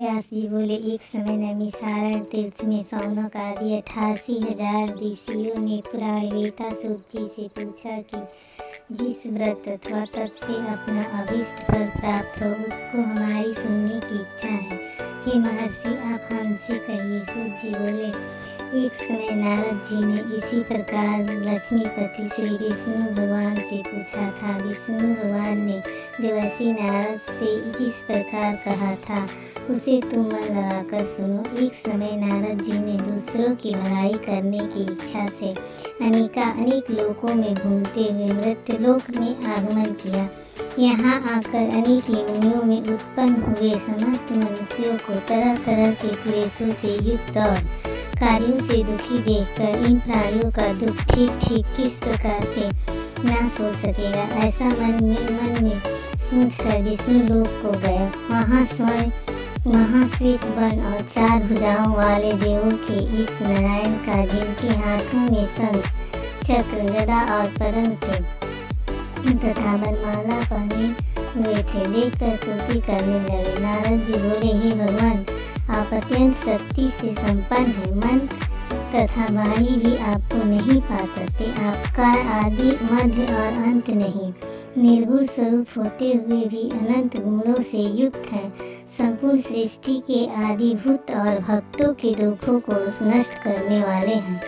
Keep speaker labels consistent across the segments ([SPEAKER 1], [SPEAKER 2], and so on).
[SPEAKER 1] व्यास जी बोले, एक समय नैमिषारण्य तीर्थ में शौनक आदि 88,000 ऋषियों ने पुराणवेता सूत जी से पूछा कि जिस व्रत अथवा तप से अपना अभीष्ट फल प्राप्त हो उसको हमारी सुनने की इच्छा है। हे महर्षि, आप हमसे कहिए। सूत जी बोले, एक समय नारद जी ने इसी प्रकार लक्ष्मीपति श्री विष्णु भगवान से पूछा था। विष्णु भगवान ने देवर्षि नारद से जिस प्रकार कहा था उसे तुम मन लगाकर सुनो। एक समय नारद जी ने दूसरों की भलाई करने की इच्छा से अनेक लोकों में घूमते हुए मृत्युलोक में आगमन किया। यहाँ आकर अनेक योनियों में उत्पन्न हुए समस्त मनुष्यों को तरह तरह के क्लेशों से युक्त और कार्यों से दुखी देखकर इन प्राणियों का दुख ठीक किस प्रकार से नाश हो सकेगा, ऐसा मन में सोचकर विष्णु लोक को गया। वहाँ महाश्वेत वर्ण और 4 भुजाओं वाले देवों के इस नारायण का, जिनके हाथों में शंख, चक्र, गदा और पद्म थे तथा वनमाला पहने हुए थे, देखकर स्तुति करने लगे। नारद जी बोले, हे भगवान, आप अत्यंत शक्ति से संपन्न हैं। मन तथा वाणी भी आपको नहीं पा सकते। आपका आदि, मध्य और अंत नहीं, निर्गुण स्वरूप होते हुए भी अनंत गुणों से युक्त है। संपूर्ण सृष्टि के आदिभूत और भक्तों के दुखों को नष्ट करने वाले हैं।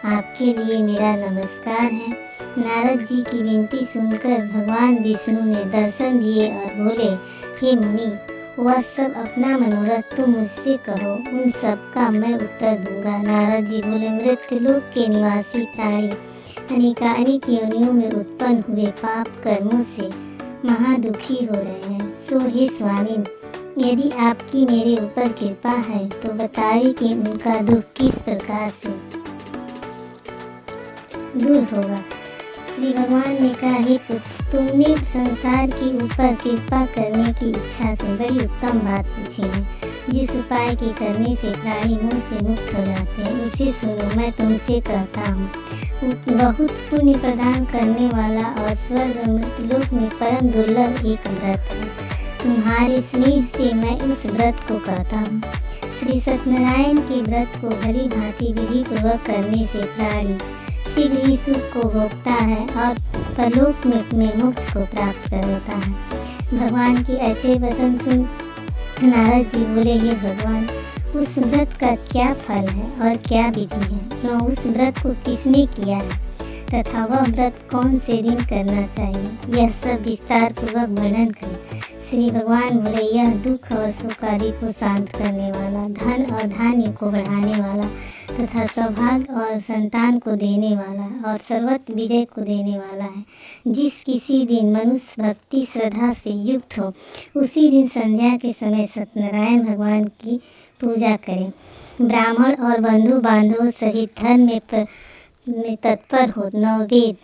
[SPEAKER 1] आपके लिए मेरा नमस्कार है। नारद जी की विनती सुनकर भगवान विष्णु ने दर्शन दिए और बोले, हे मुनि, वह सब अपना मनोरथ तुम मुझसे कहो, उन सब का मैं उत्तर दूंगा। नारद जी बोले, मृत्युलोक के निवासी प्राणी अनेक योनियों में उत्पन्न हुए पाप कर्मों से महादुखी हो रहे हैं। सो हे स्वामी, यदि आपकी मेरे ऊपर कृपा है तो बताइए कि उनका दुख किस प्रकार से दूर होगा। श्री भगवान ने कहा, हे पुत्र, तुमने संसार के ऊपर कृपा करने की इच्छा से बड़ी उत्तम बात पूछी है। जिस उपाय के करने से प्राणी मोह से मुक्त हो जाते हैं उसे सुनो। मैं तुमसे कहता हूँ, बहुत पुण्य प्रदान करने वाला और स्वर्ग मृत्युलोक में परम दुर्लभ एक व्रत है। तुम्हारे स्नेह से मैं उस व्रत को कहता हूँ। श्री सत्यनारायण के व्रत को भली भांति विधि पूर्वक करने से प्राणी शीघ्र ही सुख को भोगता है और परलोक में मोक्ष को प्राप्त कर लेता है। भगवान की अच्छे वचन सुन नारद जी बोले, हे भगवान, उस व्रत का क्या फल है और क्या विधि है, एवं उस व्रत को किसने किया है तथा वह व्रत कौन से दिन करना चाहिए, यह सब विस्तार पूर्वक वर्णन करें। श्री भगवान बोले, यह दुख और सुख आदि को शांत करने वाला, धन और धान्य को बढ़ाने वाला तथा सौभाग्य और संतान को देने वाला और सर्वत्र विजय को देने वाला है। जिस किसी दिन मनुष्य भक्ति श्रद्धा से युक्त हो उसी दिन संध्या के समय सत्यनारायण भगवान की पूजा करें। ब्राह्मण और बंधु बांधवों सहित धर्म में तत्पर हो नववेद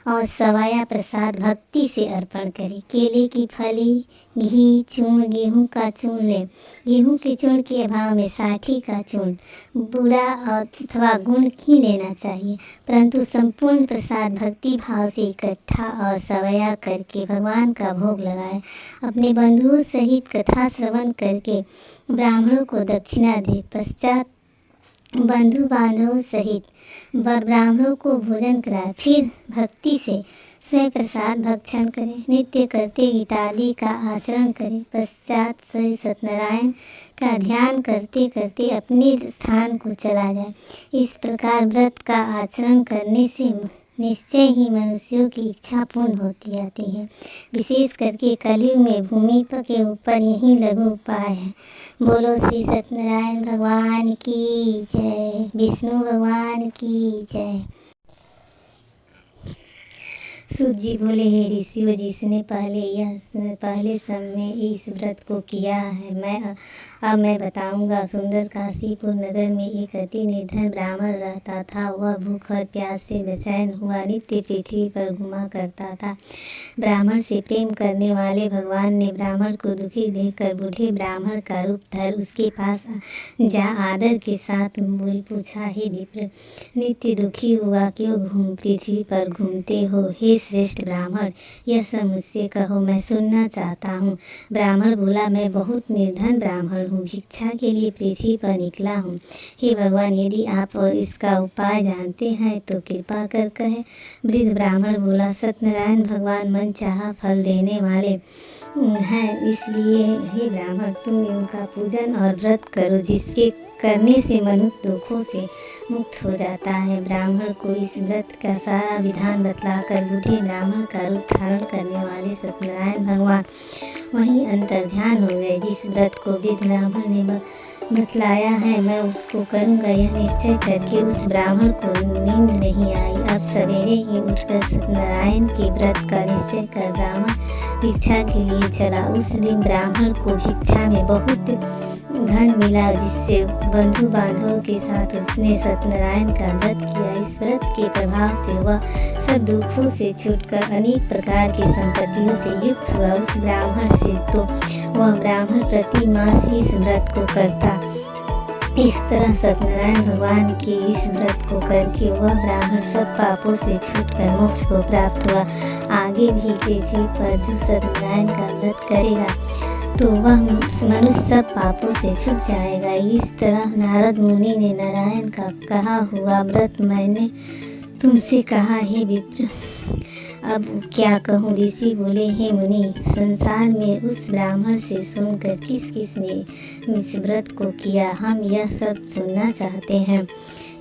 [SPEAKER 1] और सवाया प्रसाद भक्ति से अर्पण करें। केले की फली, घी, चूर्ण, गेहूं का चूर्ण लें। गेहूं के चूर्ण के अभाव में साठी का चूर्ण, बूढ़ा अथवा गुड़ ही लेना चाहिए, परंतु संपूर्ण प्रसाद भक्ति भाव से इकट्ठा और सवाया करके भगवान का भोग लगाएं। अपने बंधुओं सहित कथा श्रवण करके ब्राह्मणों को दक्षिणा दे। पश्चात बंधु बांधवों सहित ब्राह्मणों को भोजन कराए। फिर भक्ति से स्वयं प्रसाद भक्षण करें। नित्य करते गीतादि का आचरण करें। पश्चात श्री सत्यनारायण का ध्यान करते करते अपने स्थान को चला जाए। इस प्रकार व्रत का आचरण करने से निश्चय ही मनुष्यों की इच्छा पूर्ण होती जाती है। विशेष करके कलयुग में भूमि के ऊपर यही लघु उपाय है। बोलो श्री सत्यनारायण भगवान की जय, विष्णु भगवान की जय। सूत जी बोले, हे ऋषियों, जिसने पहले समय इस व्रत को किया है अब मैं बताऊंगा। सुंदर काशीपुर नगर में एक अति निर्धन ब्राह्मण रहता था। वह भूख और प्यास से बेचैन हुआ नित्य पृथ्वी पर घुमा करता था। ब्राह्मण से प्रेम करने वाले भगवान ने ब्राह्मण को दुखी देखकर बूढ़े ब्राह्मण का रूप धर उसके पास जा आदर के साथ पूछा, हे विप्र, नित्य दुखी हुआ क्यों पृथ्वी पर घूमते हो? हे श्रेष्ठ ब्राह्मण, यह सब मुझसे कहो, मैं सुनना चाहता हूँ। ब्राह्मण बोला, मैं बहुत निर्धन ब्राह्मण हूँ, भिक्षा के लिए पृथ्वी पर निकला हूँ। हे भगवान, यदि आप इसका उपाय जानते हैं तो कृपा कर कहें। वृद्ध ब्राह्मण बोला, सत्यनारायण भगवान मन चाहा फल देने वाले हैं, इसलिए हे ब्राह्मण, तुम उनका पूजन और व्रत करो, जिसके करने से मनुष्य दुखों से मुक्त हो जाता है। ब्राह्मण को इस व्रत का सारा विधान बतलाकर बूढ़े ब्राह्मण का रूप धारण करने वाले सत्यनारायण भगवान वहीं अंतर्ध्यान हो गए। जिस व्रत को वृद्ध ब्राह्मण ने बतलाया है, मैं उसको करूँगा, यह निश्चय करके उस ब्राह्मण को नींद नहीं आई। अब सवेरे ही उठकर सत्यनारायण के व्रत का निश्चय कर ब्राह्मण भिक्षा के लिए चला। उस दिन ब्राह्मण को भिक्षा में बहुत धन मिला, जिससे बंधु बांधवों के साथ उसने सत्यनारायण का व्रत किया। इस व्रत के प्रभाव से वह सब दुखों से छूटकर अनेक प्रकार की संपत्तियों से युक्त हुआ। उस ब्राह्मण से तो वह ब्राह्मण प्रति मास इस व्रत को करता। इस तरह सत्यनारायण भगवान के इस व्रत को करके वह ब्राह्मण सब पापों से छूटकर मोक्ष को प्राप्त हुआ। आगे भी पृथ्वी पर जो सत्यनारायण का व्रत करेगा तो वह मनुष्य सब पापों से छूट जाएगा। इस तरह नारद मुनि ने नारायण का कहा हुआ व्रत मैंने तुमसे कहा। हे विप्र, अब क्या कहूँ। ऋषि बोले, हे मुनि, संसार में उस ब्राह्मण से सुनकर किस किस ने इस व्रत को किया, हम यह सब सुनना चाहते हैं।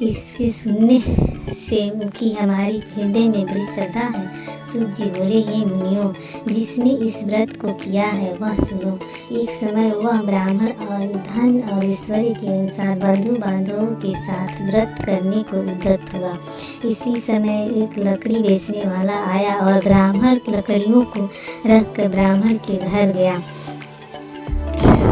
[SPEAKER 1] इसके सुनने से उनकी हमारी हृदय में बड़ी श्रद्धा है। सूत जी बोले, हे मुनियों, जिसने इस व्रत को किया है वह सुनो। एक समय वह ब्राह्मण और धन और ऐश्वर्य के अनुसार बंधु बांधवों के साथ व्रत करने को उद्यत हुआ। इसी समय एक लकड़ी बेचने वाला आया और ब्राह्मण लकड़ियों को रखकर ब्राह्मण के घर गया।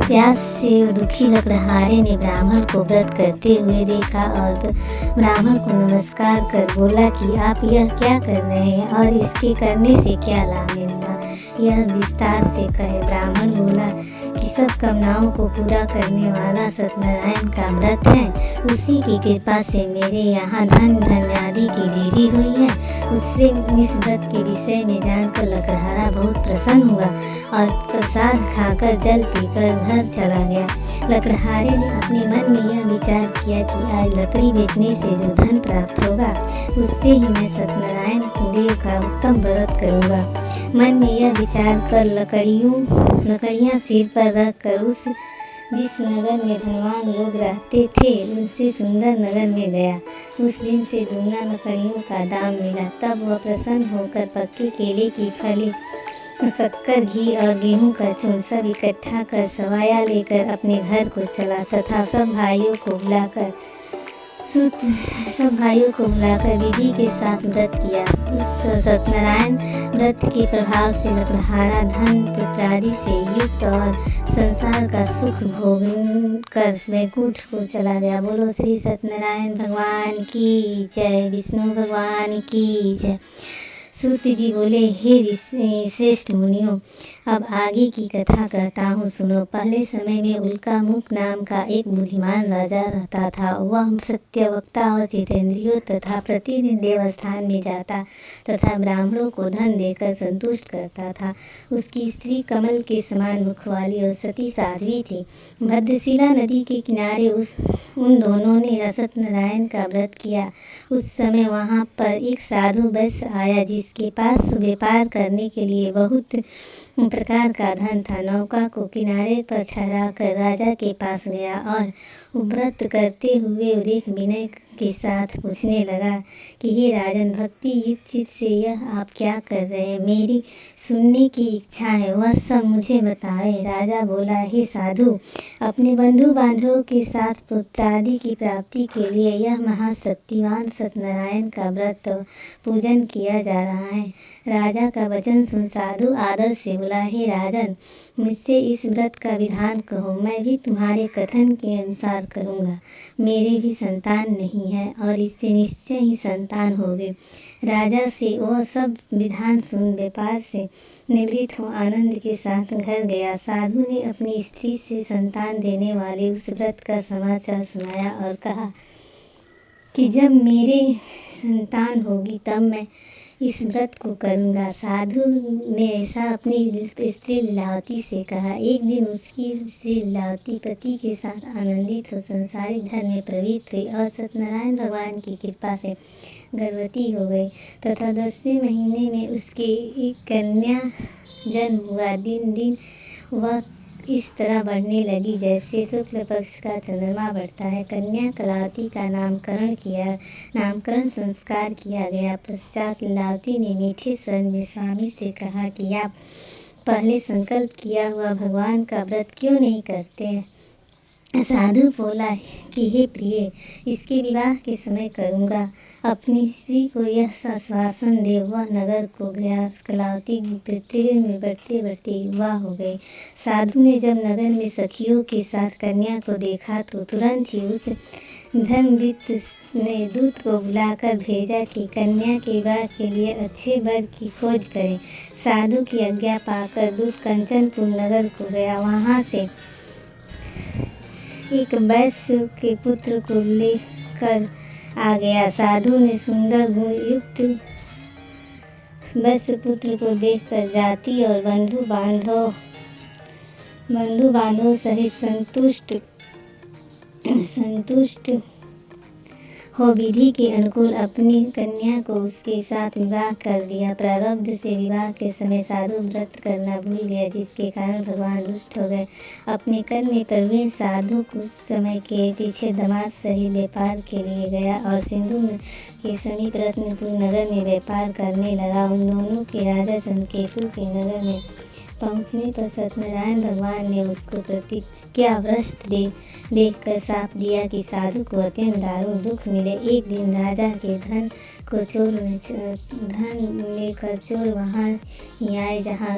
[SPEAKER 1] प्यास से दुखी लकड़हारे ने ब्राह्मण को व्रत करते हुए देखा और ब्राह्मण को नमस्कार कर बोला कि आप यह क्या कर रहे हैं और इसके करने से क्या लाभ मिलेगा, यह विस्तार से कहे। ब्राह्मण बोला कि सब कामनाओं को पूरा करने वाला सत्यनारायण का व्रत है, उसी की कृपा से मेरे यहाँ धन आदि की वृद्धि हुई है। उससे इस व्रत के विषय में जानकर लकड़हारा बहुत प्रसन्न हुआ और प्रसाद खाकर जल पीकर घर चला गया। लकड़हारे ने अपने मन में यह विचार किया कि आज लकड़ी बेचने से जो धन प्राप्त होगा उससे ही मैं सत्यनारायण देव का उत्तम व्रत करूँगा। मन में यह विचार कर लकड़ियाँ सिर पर रख कर जिस नगर में धनवान लोग रहते थे उनसे सुंदर नगर में गया। उस दिन से दूना लकड़ियों का दाम मिला। तब वह प्रसन्न होकर पक्के केले की फली, शक्कर, घी और गेहूं का चून सब इकट्ठा कर सवाया लेकर अपने घर को चला तथा सब भाइयों को बुलाकर विधि के साथ व्रत किया। सत्यनारायण व्रत के प्रभाव से लकड़हारा धन पुत्रादि से युक्त और संसार का सुख भोग कर वैकुंठ को चला गया। बोलो श्री सत्यनारायण भगवान की जय, विष्णु भगवान की जय। सूत जी बोले, हे श्रेष्ठ मुनियों, अब आगे की कथा कहता हूँ, सुनो। पहले समय में उल्कामुख नाम का एक बुद्धिमान राजा रहता था। वह सत्यवक्ता और जितेंद्रियों तथा प्रतिदिन देवस्थान में जाता तथा ब्राह्मणों को धन देकर संतुष्ट करता था। उसकी स्त्री कमल के समान मुख वाली और सती साध्वी थी। भद्रशिला नदी के किनारे उन दोनों ने सत्यनारायण का व्रत किया। उस समय वहाँ पर एक साधु वैश्य आया जिसके पास व्यापार करने के लिए बहुत प्रकार का धन था। नौका को किनारे पर ठहरा कर राजा के पास गया और व्रत करते हुए देख विनय के साथ पूछने लगा कि हे राजन, भक्ति युक्त चित्त से यह आप क्या कर रहे हैं? मेरी सुनने की इच्छा है, वह सब मुझे बताए। राजा बोला, हे साधु, अपने बंधु बांधवों के साथ पुत्रादि की प्राप्ति के लिए यह महाशक्तिवान सत्यनारायण का व्रत पूजन किया जा रहा है। राजा का वचन सुन साधु आदर से बोला, हे राजन, मुझसे इस व्रत का विधान कहो, मैं भी तुम्हारे कथन के अनुसार करूँगा। मेरे भी संतान नहीं है और इससे निश्चय ही संतान होगी। राजा से वह सब विधान सुन व्यापार से निवृत्त हो आनंद के साथ घर गया। साधु ने अपनी स्त्री से संतान देने वाले उस व्रत का समाचार सुनाया और कहा कि जब मेरे संतान होगी तब मैं इस व्रत को करूँगा। साधु ने ऐसा अपनी स्त्री लीलावती से कहा। एक दिन उसकी स्त्री लीलावती पति के साथ आनंदित हो संसारिक धर्म में प्रवृत्त हुई और सत्यनारायण भगवान की कृपा से गर्भवती हो गई तथा 10वें महीने में उसके एक कन्या जन्म हुआ। दिन दिन वह इस तरह बढ़ने लगी जैसे शुक्ल पक्ष का चंद्रमा बढ़ता है। कन्या कलावती का नामकरण संस्कार किया गया। पश्चात लीलावती ने मीठे स्वर में स्वामी से कहा कि आप पहले संकल्प किया हुआ भगवान का व्रत क्यों नहीं करते। साधु बोला कि हे प्रिय, इसके विवाह के समय करूँगा। अपनी स्त्री को यह आश्वासन दे वह नगर को गया। कलावती पृथ्वी में बढ़ते बढ़ते युवा हो गई। साधु ने जब नगर में सखियों के साथ कन्या को देखा तो तुरंत ही उस धर्मविद ने दूत को बुलाकर भेजा कि कन्या के विवाह के लिए अच्छे वर की खोज करे। साधु की आज्ञा पाकर दूत कंचनपुर नगर को गया। वहाँ से एक वैश्य के पुत्र को लेकर आ गया। साधु ने सुंदर गुण युक्त वैश्य पुत्र को देखकर जाति और बंधु बांधवों सहित संतुष्ट हो विधि के अनुकूल अपनी कन्या को उसके साथ विवाह कर दिया। प्रारब्ध से विवाह के समय साधु व्रत करना भूल गया, जिसके कारण भगवान रुष्ट हो गए। अपने कर्म में प्रवीण साधु कुछ समय के पीछे दामाद सहित व्यापार के लिए गया और सिंधु के समीप रत्नपुर नगर में व्यापार करने लगा। उन दोनों के राजा चंद्रकेतु के नगर में पहुँचने पर सत्यनारायण भगवान ने उसको प्रतिज्ञाभ्रष्ट देखकर शाप दिया कि साधु को अत्यंत दारुण दुख मिले। एक दिन राजा के धन लेकर चोर वहाँ ही आए जहाँ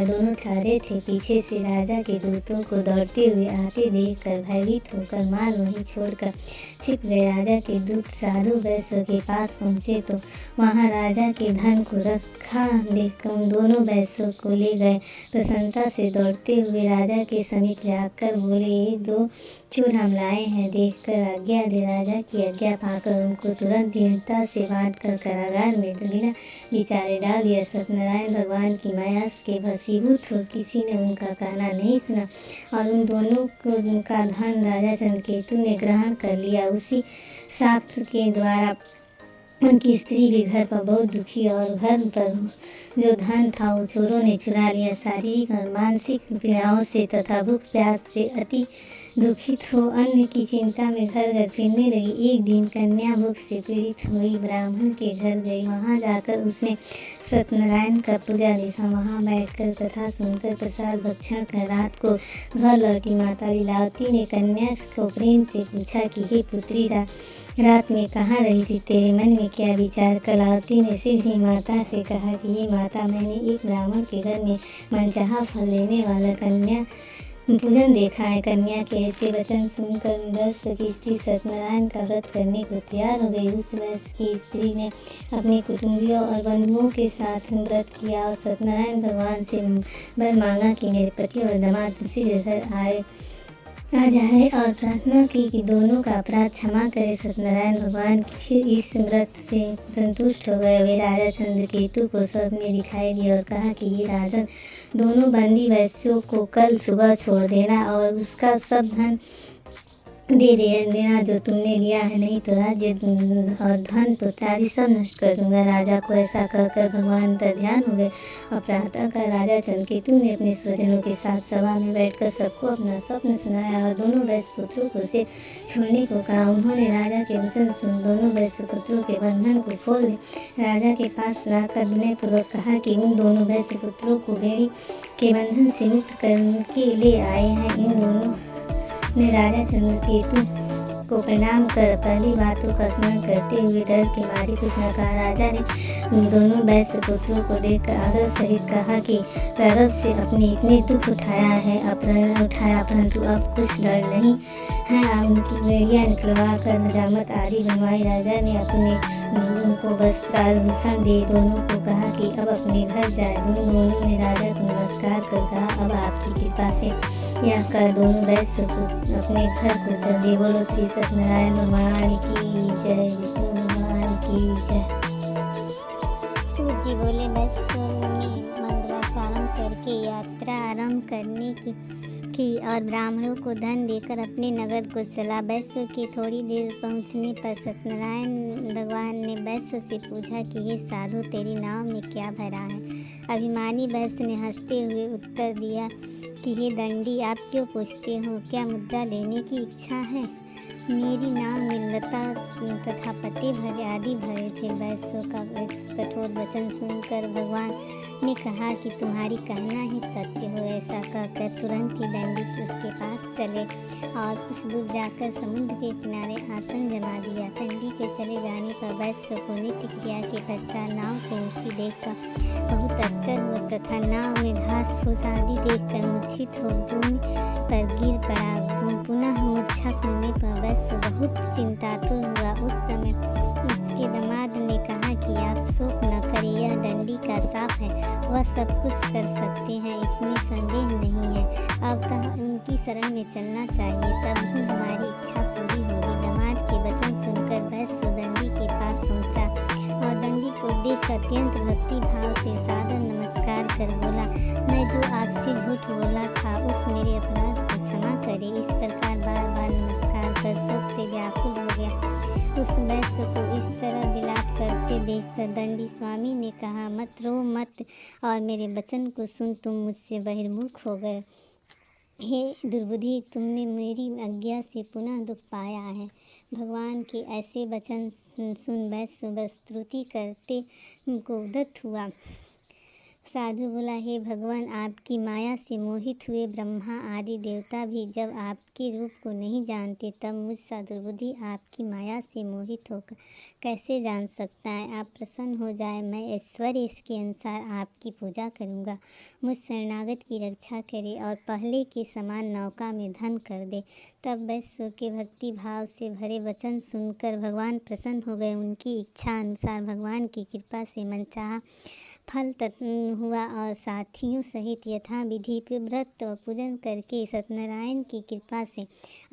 [SPEAKER 1] दोनों ठहरे थे। पीछे से राजा के दूतों को दौड़ते हुए आते देखकर भयभीत होकर माल वहीं छोड़कर छिप गए। राजा के दूत साधु वैश्य के पास पहुँचे तो वहाँ राजा के धन को रखा देखकर उन दोनों वैश्यों को ले गए। प्रसन्नता से दौड़ते हुए राजा के समीप जाकर बोले, ये दो चोर हम लाए हैं, देखकर आज्ञा दे। राजा की आज्ञा पाकर उनको तुरंत दृढ़ता से बांध कर कारागार में बिना विचारे डाल दिया। सत्यनारायण भगवान की माया के वशीभूत हो किसी ने उनका कहना नहीं सुना और उन दोनों को उनका धन राजा चंद्रकेतु ने ग्रहण कर लिया। उसी शाप के द्वारा उनकी स्त्री भी घर पर बहुत दुखी और घर पर जो धन था वो चोरों ने चुरा लिया। शारीरिक और मानसिक पीड़ाओं से तथा भूख प्यास से अति दुखित हो अन्न की चिंता में घर घर फिरने लगी। एक दिन कन्या भूख से पीड़ित हुई ब्राह्मण के घर गई। वहाँ जाकर उसने सत्यनारायण का पूजा देखा। वहाँ बैठकर कथा सुनकर प्रसाद भक्षण कर रात को घर लौटी। माता लीलावती ने कन्या को प्रेम से पूछा कि हे पुत्री, रात में कहाँ रही थी, तेरे मन में क्या विचार। कलावती ने सीधी माता से कहा कि ये माता, मैंने एक ब्राह्मण के घर में मनचाहा फल देने वाला कन्या पूजन देखा है। कन्या के ऐसे वचन सुनकर वैश्य की स्त्री सत्यनारायण का व्रत करने को तैयार हो गई। उस वैश्य की स्त्री ने अपने कुटुंबियों और बंधुओं के साथ व्रत किया और सत्यनारायण भगवान से वर मांगा कि मेरे पति और दामाद शीघ्र घर आ जाए और प्रार्थना की कि दोनों का अपराध क्षमा करे। सत्यनारायण भगवान फिर इस व्रत से संतुष्ट हो गए। वे राजा चंद्रकेतु को स्वप्न दिखाई दिए और कहा कि ये राजन, दोनों बंदी वैश्यों को कल सुबह छोड़ देना और उसका सब धन दे देना जो तुमने लिया है, नहीं तो राज्य और धन पुत्र आदि सब नष्ट कर दूंगा। राजा को ऐसा कहकर भगवान अंतर्ध्यान हो गए और प्रातः का राजा चंद्रकेतु ने अपने स्वजनों के साथ सभा में बैठकर सबको अपना स्वप्न सुनाया और दोनों वैश्य पुत्रों को उसे छोड़ने को कहा। उन्होंने राजा के वचन सुन दोनों वैश्य पुत्रों के बंधन को खोल दे। राजा के पास लाकर विनयपूर्वक कहा कि उन दोनों वैश्य पुत्रों को बेड़ी के बंधन से मुक्त करके ले आए हैं। इन दोनों ने राजा चंद्रकेतु को प्रणाम कर पहली बातों का स्मरण करते हुए डर के मारे कुछ न कहा। राजा ने उन दोनों वैश्य पुत्रों को देखकर आदर सहित कहा कि प्रारब्ध से अपने इतने दुख उठाया परंतु अब कुछ डर नहीं है। उनकी बेड़ियाँ निकलवा कर हजामत आदि बनवाई। राजा ने अपने उनको वस्त्राभूषण दे दोनों को कहा कि अब अपने घर जाए। दोनों ने राजा को नमस्कार कर कहा, अब आपकी कृपा से यह कर दोनों वैश्य को अपने घर को चल दिए। बोलो श्री सत्यनारायण भगवान की जय, विष्णु भगवान की जय। सूत जी बोले, बस में मंगलाचरण करके यात्रा आरंभ करने की और ब्राह्मणों को धन देकर अपने नगर को चला। वैश्य के थोड़ी देर पहुंचने पर सत्यनारायण भगवान ने वैश्य से पूछा कि हे साधु, तेरी नाव में क्या भरा है? अभिमानी वैश्य ने हंसते हुए उत्तर दिया कि हे दंडी, आप क्यों पूछते हो? क्या मुद्रा लेने की इच्छा है? मेरी नाव में लता तथा पत्ते भरे आदि भरे थे। वैश्य का कठोर वचन सुनकर भगवान ने कहा कि तुम्हारी कहना ही सत्य हो। ऐसा कहकर तुरंत ही दंडी उसके पास चले और कुछ दूर जाकर समुद्र के किनारे आसन जमा दिया। दंडी के चले जाने पर वैश्य को नित्य क्रिया के पश्चात नाव को ऊंची देखकर बहुत आश्चर्य हुआ तथा नाव में घास फूस आदि देखकर मूर्छित हो भूमि पर गिर पड़ा। पुनः मूर्छा खुलने पर वैश्य बहुत चिंतातुर हुआ। उस समय उसके दामाद ने कहा कि आप शोक न करें, यह दंडी का शाप है, वह सब कुछ कर सकते हैं, इसमें संदेह नहीं है। अब तक उनकी शरण में चलना चाहिए, तभी हमारी इच्छा पूरी होगी। दामाद के वचन सुनकर वैश्य दंडी के पास पहुंचा और दंडी को देख अत्यंत भक्ति भाव से सादर नमस्कार कर बोला, मैं जो आपसे झूठ बोला था उस मेरे अपराध को क्षमा करे। इस प्रकार बार बार नमस्कार कर शोक से व्याकुल हो गया। उस वैश्य को इस तरह विलाप करते देखकर दंडी स्वामी ने कहा, मत रो मत और मेरे वचन को सुन, तुम मुझसे बहिर्मुख हो गए। हे दुर्बुद्धि, तुमने मेरी आज्ञा से पुनः दुख पाया है। भगवान के ऐसे वचन सुन वैश्य स्तुति करते को उद्यत हुआ। साधु बोला, हे भगवान, आपकी माया से मोहित हुए ब्रह्मा आदि देवता भी जब आपके रूप को नहीं जानते, तब मुझ सा दुर्बुद्धि आपकी माया से मोहित होकर कैसे जान सकता है? आप प्रसन्न हो जाए, मैं ऐश्वर्य के अनुसार आपकी पूजा करूँगा। मुझ शरणागत की रक्षा करे और पहले के समान नौका में धन कर दे। तब वैश्य के भक्ति भाव से भरे वचन सुनकर भगवान प्रसन्न हो गए। उनकी इच्छा अनुसार भगवान की कृपा से मनचाहा फल हुआ और साथियों सहित यथाविधि व्रत और पूजन करके सत्यनारायण की कृपा से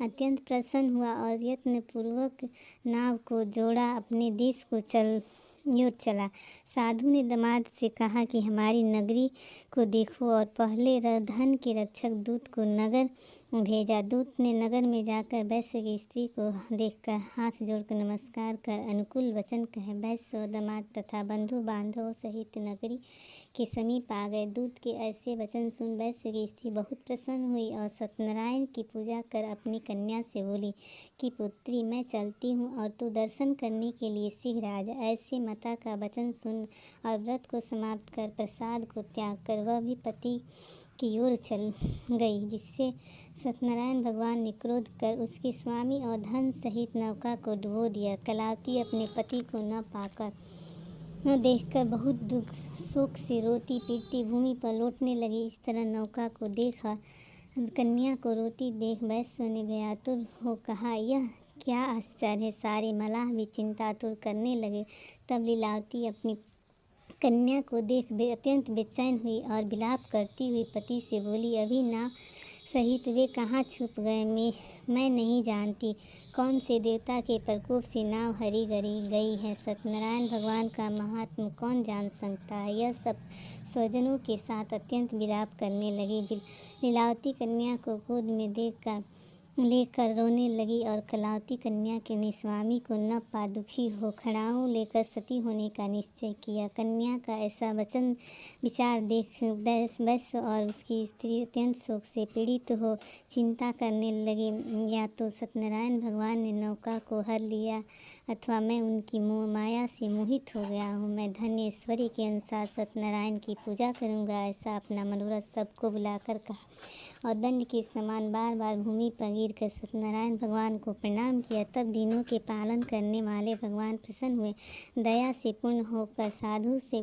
[SPEAKER 1] अत्यंत प्रसन्न हुआ और यत्नपूर्वक नाव को जोड़ा अपने देश को चला। साधु ने दामाद से कहा कि हमारी नगरी को देखो और पहले धन के रक्षक दूत को नगर भेजा। दूत ने नगर में जाकर वैश्य की स्त्री को देखकर हाथ जोड़कर नमस्कार कर अनुकूल वचन कहे वैश्य और दामाद तथा बंधु बांधवों सहित नगरी के समीप आ गए। दूत के ऐसे वचन सुन वैश्य की स्त्री बहुत प्रसन्न हुई और सत्यनारायण की पूजा कर अपनी कन्या से बोली कि पुत्री, मैं चलती हूँ और तू दर्शन करने के लिए शीघ्र आ जा। ऐसे माता का वचन सुन और व्रत को समाप्त कर प्रसाद को त्याग कर वह भी पति की ओर चल गई, जिससे सत्यनारायण भगवान ने क्रोध कर उसके स्वामी और धन सहित नौका को डुबो दिया। कलावती अपने पति को न पाकर देखकर बहुत दुख शोक से रोती पीटती भूमि पर लौटने लगी। इस तरह नौका को देखा कन्या को रोती देख वैश्य ने भयातुर हो कहा, यह क्या आश्चर्य है। सारे मलाह भी चिंतातुर करने लगे। तब लीलावती अपनी कन्या को देख अत्यंत बेचैन हुई और विलाप करती हुई पति से बोली, अभी नाव सहित वे कहाँ छुप गए? मैं नहीं जानती कौन से देवता के प्रकोप से नाव हरी गई है। सत्यनारायण भगवान का महात्म कौन जान सकता है? यह सब स्वजनों के साथ अत्यंत विलाप करने लगी। लीलावती कन्या को गोद में लेकर रोने लगी और कलावती कन्या के स्वामी को न पा दुखी हो खड़ाऊ लेकर सती होने का निश्चय किया। कन्या का ऐसा वचन विचार देख वैश्य और उसकी स्त्री अत्यंत शोक से पीड़ित हो चिंता करने लगे, या तो सत्यनारायण भगवान ने नौका को हर लिया अथवा मैं उनकी माया से मोहित हो गया हूँ। मैं धन ऐश्वर्य के अनुसार सत्यनारायण की पूजा करूँगा, ऐसा अपना मनोरथ सबको बुलाकर कहा और दंड के समान बार बार भूमि पर गिर कर सत्यनारायण भगवान को प्रणाम किया। तब दिनों के पालन करने वाले भगवान प्रसन्न हुए, दया से पूर्ण होकर साधु से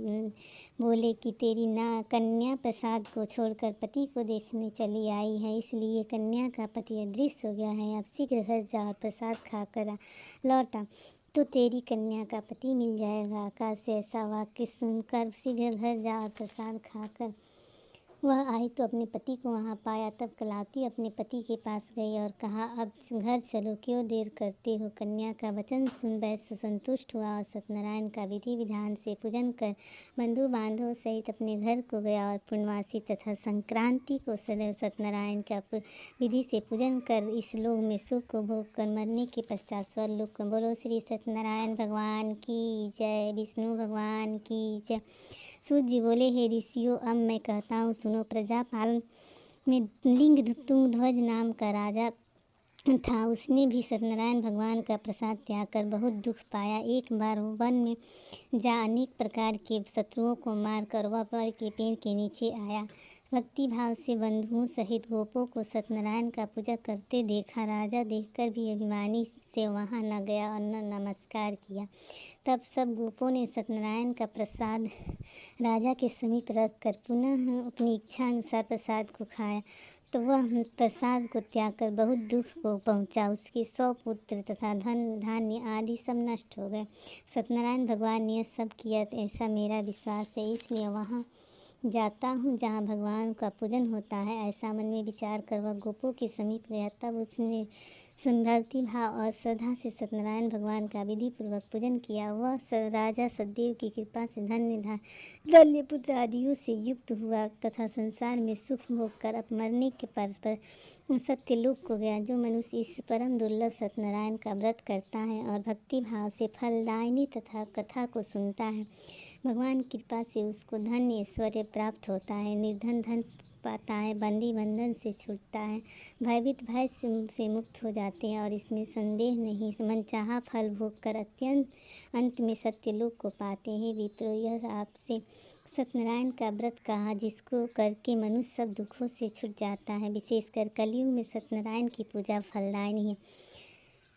[SPEAKER 1] बोले कि तेरी कन्या प्रसाद को छोड़कर पति को देखने चली आई है, इसलिए कन्या का पति अदृश्य हो गया है। अब शीघ्र घर जा और प्रसाद खाकर लौटा तो तेरी कन्या का पति मिल जाएगा। आकाश से ऐसा वाक्य सुनकर शीघ्र घर जा और प्रसाद खाकर वह आई तो अपने पति को वहाँ पाया। तब कलावती अपने पति के पास गई और कहा, अब घर चलो, क्यों देर करते हो। कन्या का वचन सुन वैश्य संतुष्ट हुआ और सत्यनारायण का विधि विधान से पूजन कर बंधु बांधवों सहित अपने घर को गया और पूर्णमासी तथा संक्रांति को सदैव सत्यनारायण का विधि से पूजन कर इस लोक में सुख को भोग कर मरने के पश्चात स्वर्लोक को। बोलो श्री सत्यनारायण भगवान की जय, विष्णु भगवान की जय। सूत जी बोले, हे ऋषियों, अब मैं कहता हूँ सुनो। प्रजापाल में लिंग तुंग ध्वज नाम का राजा था। उसने भी सत्यनारायण भगवान का प्रसाद त्याग कर बहुत दुख पाया। एक बार वन में जा अनेक प्रकार के शत्रुओं को मारकर वह बड़ के पेड़ के नीचे आया। भक्ति भाव से बंधुओं सहित गोपों को सत्यनारायण का पूजा करते देखा। राजा देखकर भी अभिमानी से वहाँ न गया और न नमस्कार किया। तब सब गोपों ने सत्यनारायण का प्रसाद राजा के समीप रख कर पुनः अपनी इच्छा अनुसार प्रसाद को खाया तो वह प्रसाद को त्याग कर बहुत दुख को पहुँचा। उसके 100 पुत्र तथा धन धान्य आदि सब नष्ट हो गए। सत्यनारायण भगवान ने सब किया ऐसा मेरा विश्वास है, इसलिए वहाँ जाता हूँ जहाँ भगवान का पूजन होता है। ऐसा मन में विचार कर वह गोपों के समीप गया। तब उसने भक्ति भाव और श्रद्धा से सत्यनारायण भगवान का विधि पूर्वक पूजन किया। वह राजा सतदेव की कृपा से धन्य पुत्र आदियों से युक्त हुआ तथा संसार में सुख भोग कर अब मरने के पर सत्यलोक को गया। जो मनुष्य इस परम दुर्लभ सत्यनारायण का व्रत करता है और भक्ति भाव से फलदायिनी तथा कथा को सुनता है, भगवान की कृपा से उसको धन ऐश्वर्य प्राप्त होता है, निर्धन धन पाता है, बंदी बंधन से छूटता है, भयभीत भय से मुक्त हो जाते हैं और इसमें संदेह नहीं, मनचाहा फल भोग कर अत्यंत अंत में सत्यलोक को पाते हैं। विप्रो, यह आपसे सत्यनारायण का व्रत कहा जिसको करके मनुष्य सब दुखों से छूट जाता है। विशेषकर कलयुग में सत्यनारायण की पूजा फलदायिनी है।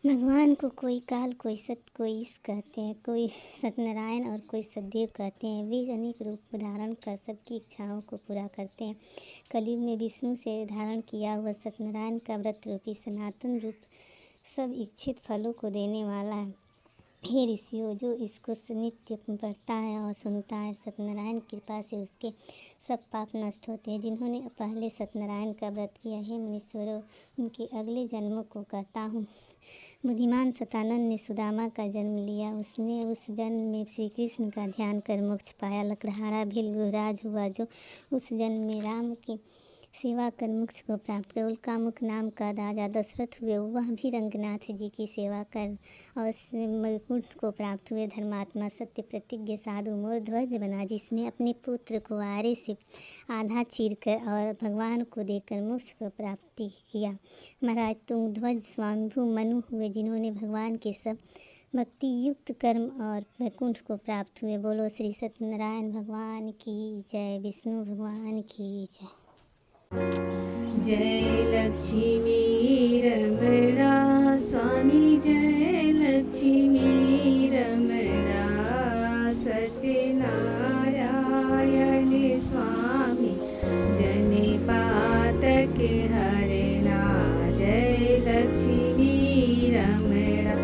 [SPEAKER 1] भगवान को कोई काल, कोई सत्य, कोई ईश कहते हैं, कोई सत्यनारायण और कोई सतदेव कहते हैं। वे अनेक रूप धारण कर सबकी इच्छाओं को पूरा करते हैं। कलयुग में विष्णु से धारण किया हुआ सत्यनारायण का व्रत रूपी सनातन रूप सब इच्छित फलों को देने वाला है। हे ऋषियों, जो इसको नित्य पढ़ता है और सुनता है, सत्यनारायण की कृपा से उसके सब पाप नष्ट होते हैं। जिन्होंने पहले सत्यनारायण का व्रत किया है मुनीश्वरों, उनके अगले जन्मों को कहता हूँ। बुद्धिमान सतानंद ने सुदामा का जन्म लिया। उसने उस जन्म में श्री कृष्ण का ध्यान कर मोक्ष पाया। लकड़हारा भील गुहराज हुआ, जो उस जन्म में राम की सेवा कर मोक्ष को प्राप्त कर। उल्कामुख नाम का राजा दशरथ हुए, वह भी रंगनाथ जी की सेवा कर और मणिकूट को प्राप्त हुए। धर्मात्मा सत्य प्रतिज्ञ साधु मोर ध्वज बना, जिसने अपने पुत्र को आरे से आधा चीर कर और भगवान को देकर मोक्ष को प्राप्ति किया। महाराज तुंग ध्वज स्वामिभू मनु हुए, जिन्होंने भगवान के सब भक्ति युक्त कर्म और वैकुंठ को प्राप्त हुए। बोलो श्री सत्यनारायण भगवान की जय, विष्णु भगवान की जय।
[SPEAKER 2] जय लक्ष्मी रमणा स्वामी, जय लक्ष्मी रमणा सत्यनारायण स्वामी, जने पातक हरना। जय लक्ष्मी रमणा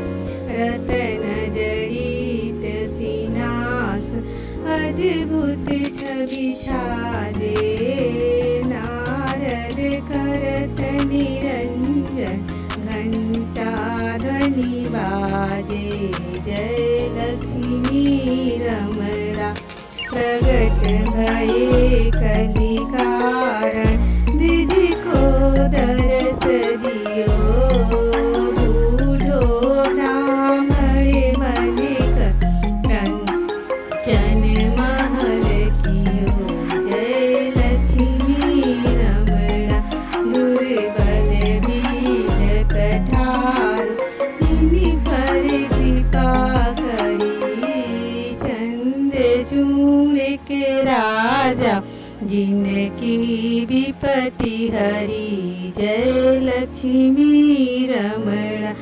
[SPEAKER 2] रतन जड़ित सिनास, अद्भुत छवि छाजे, करत निरंजन घंटा ध्वनि बाजे। जय लक्ष्मी रमणा प्रगट भये कलि कारण, द्विज को दरस दियो। बूढ़ो ब्राह्मण बनिक कंचन महल कियो। जय लक्ष्मी रमणा दुर्बल भील कठार, इन्हीं पर कृपा करी। चंद्रचूड़ के राजा, जिनकी विपत्ति हरी। जय लक्ष्मी रमणा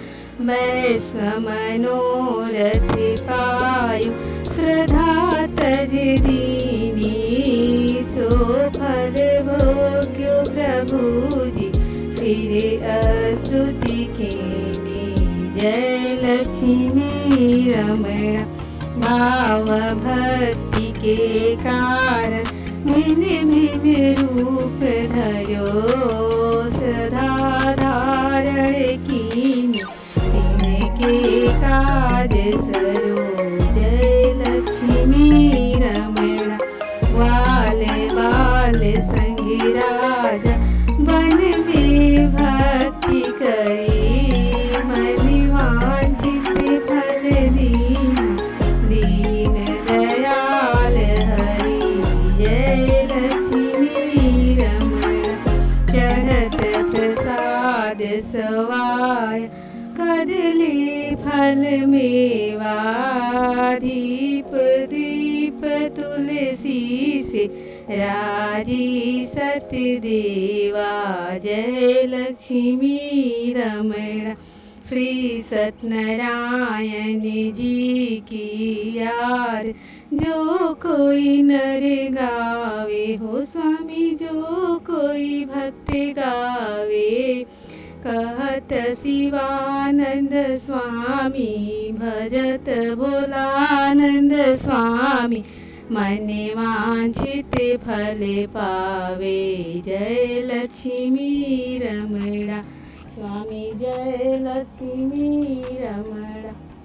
[SPEAKER 2] वैश्व मनोरथ पायु, श्रद्धा तज दीनी। सो फल भोग्यो प्रभु जी, फिर अस्तुति कीनी। जय लक्ष्मी रमणा भाव भक्ति के कारण, भिन्न भिन्न रूप धर्यो सदा धारण कीनी तिनके काज सरो जय लक्ष्मी रमण वाल बाल संगी राजा वन में भक्ति करी मन वांछित फल दीना दीन दयाल हरि जय लक्ष्मी रमण चढ़त प्रसाद सवाय कदली फल मेवा दीप दीप तुलसी से राजी सतदेवा जय लक्ष्मी रमण श्री सत्यनारायण जी की यार जो कोई नर गावे हो स्वामी जो कोई भक्त गावे कहत शिवानंद स्वामी भजत भोलानंद स्वामी मन वांछित फल पावे जय लक्ष्मी रमणा स्वामी जय लक्ष्मी रमणा।